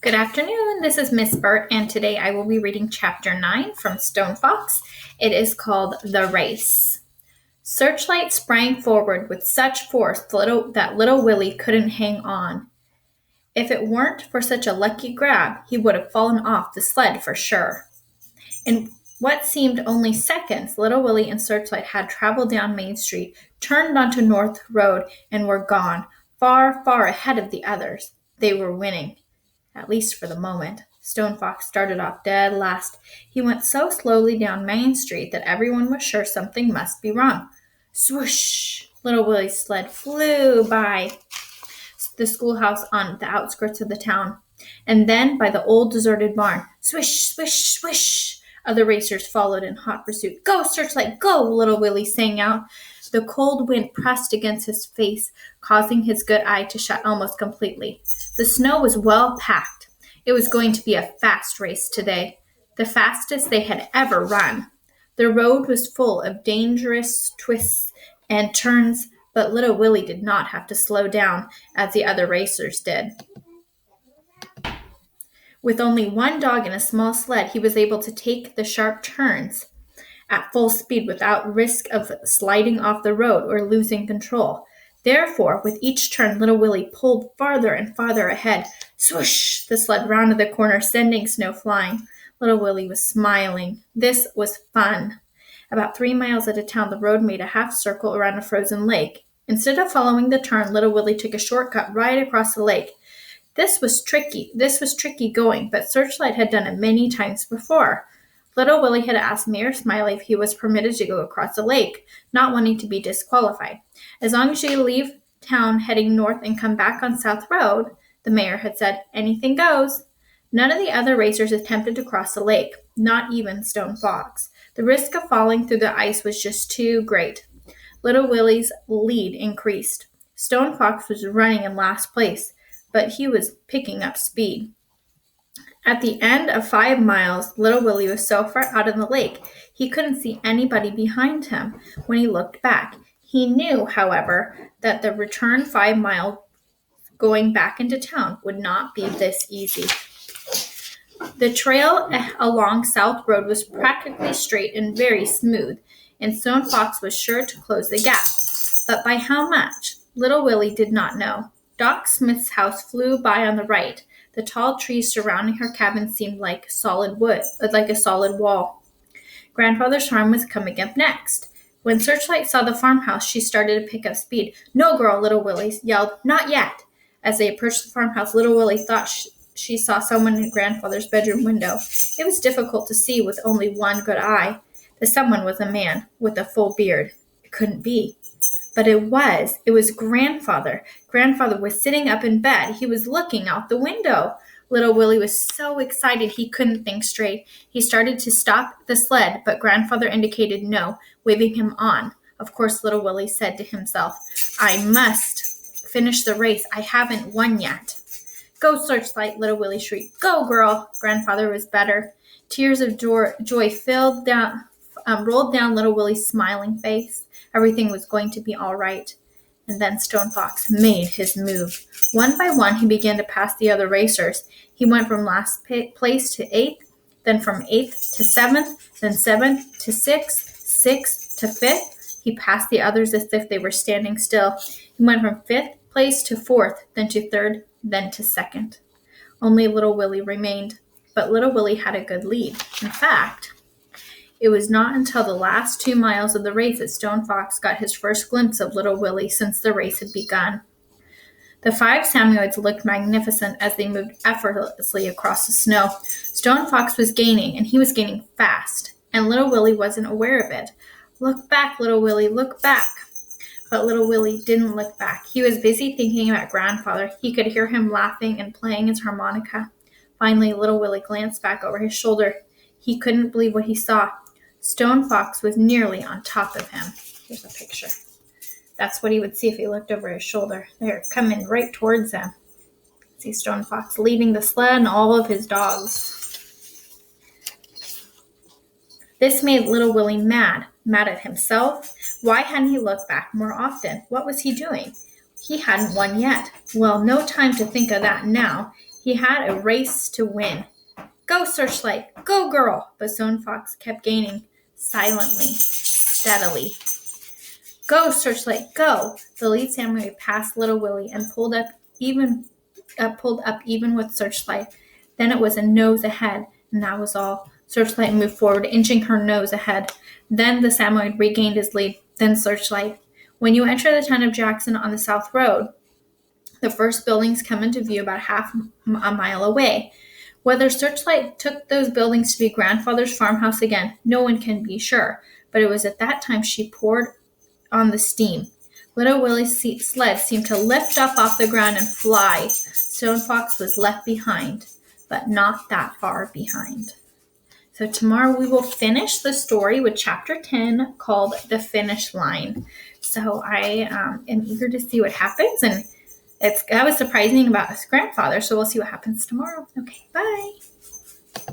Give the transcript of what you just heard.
Good afternoon, this is Miss Burt, and today I will be reading Chapter 9 from Stone Fox. It is called The Race. Searchlight sprang forward with such force that little Willie couldn't hang on. If it weren't for such a lucky grab, he would have fallen off the sled for sure. In what seemed only seconds, little Willie and Searchlight had traveled down Main Street, turned onto North Road, and were gone, far, far ahead of the others. They were winning. At least for the moment. Stone Fox started off dead last. He went so slowly down Main Street that everyone was sure something must be wrong. Swoosh! Little Willie's sled flew by the schoolhouse on the outskirts of the town, and then by the old deserted barn. Swish, swish, swish! Other racers followed in hot pursuit. Go, Searchlight, go! Little Willie sang out. The cold wind pressed against his face, causing his good eye to shut almost completely. The snow was well packed. It was going to be a fast race today, the fastest they had ever run. The road was full of dangerous twists and turns, but little Willie did not have to slow down as the other racers did. With only one dog and a small sled, he was able to take the sharp turns at full speed without risk of sliding off the road or losing control. Therefore, with each turn, little Willie pulled farther and farther ahead. Swoosh! The sled rounded the corner, sending snow flying. Little Willie was smiling. This was fun. About 3 miles out of town, the road made a half circle around a frozen lake. Instead of following the turn, little Willie took a shortcut right across the lake. This was tricky going, but Searchlight had done it many times before. Little Willie had asked Mayor Smiley if he was permitted to go across the lake, not wanting to be disqualified. As long as you leave town heading north and come back on South Road, the mayor had said, anything goes. None of the other racers attempted to cross the lake, not even Stone Fox. The risk of falling through the ice was just too great. Little Willie's lead increased. Stone Fox was running in last place, but he was picking up speed. At the end of 5 miles, little Willie was so far out in the lake he couldn't see anybody behind him when he looked back. He knew, however, that the return 5 miles going back into town would not be this easy. The trail along South Road was practically straight and very smooth, and Stone Fox was sure to close the gap. But by how much? Little Willie did not know. Doc Smith's house flew by on the right. The tall trees surrounding her cabin seemed like solid wall. Grandfather's farm was coming up next. When Searchlight saw the farmhouse, she started to pick up speed. No, girl, little Willie yelled. Not yet. As they approached the farmhouse, little Willie thought she saw someone in Grandfather's bedroom window. It was difficult to see with only one good eye. The someone was a man with a full beard. It couldn't be. But it was. It was Grandfather. Grandfather was sitting up in bed. He was looking out the window. Little Willie was so excited he couldn't think straight. He started to stop the sled, but Grandfather indicated no, waving him on. Of course, little Willie said to himself, I must finish the race. I haven't won yet. Go, Searchlight, little Willie shrieked. Go, girl. Grandfather was better. Tears of joy rolled down little Willie's smiling face. Everything was going to be all right. And then Stone Fox made his move. One by one, he began to pass the other racers. He went from last place to 8th, then from 8th to 7th, then 7th to 6th, 6th to 5th. He passed the others as if they were standing still. He went from 5th place to 4th, then to 3rd, then to 2nd. Only little Willie remained, but little Willie had a good lead. In fact, it was not until the last 2 miles of the race that Stone Fox got his first glimpse of little Willie since the race had begun. The 5 Samoyeds looked magnificent as they moved effortlessly across the snow. Stone Fox was gaining, and he was gaining fast, and little Willie wasn't aware of it. Look back, little Willie, look back. But little Willie didn't look back. He was busy thinking about Grandfather. He could hear him laughing and playing his harmonica. Finally, little Willie glanced back over his shoulder. He couldn't believe what he saw. Stone Fox was nearly on top of him. Here's a picture. That's what he would see if he looked over his shoulder. They're coming right towards him. See Stone Fox leading the sled and all of his dogs. This made little Willie mad at himself. Why hadn't he looked back more often? What was he doing? He hadn't won yet. Well, no time to think of that now. He had a race to win. Go, Searchlight! Go, girl! But Stone Fox kept gaining, silently, steadily. Go, Searchlight, go! The lead samurai passed Little Willie and pulled up even with Searchlight. Then it was a nose ahead, and that was all. Searchlight moved forward, inching her nose ahead. Then the samurai regained his lead. Then Searchlight. When you enter the town of Jackson on the South Road, the first buildings come into view about half a mile away. Whether Searchlight took those buildings to be Grandfather's farmhouse again, no one can be sure. But it was at that time she poured on the steam. Little Willie's sled seemed to lift up off the ground and fly. Stone Fox was left behind, but not that far behind. So tomorrow we will finish the story with chapter 10 called The Finish Line. So I am eager to see what happens, and that was surprising about his grandfather, so we'll see what happens tomorrow. Okay, bye.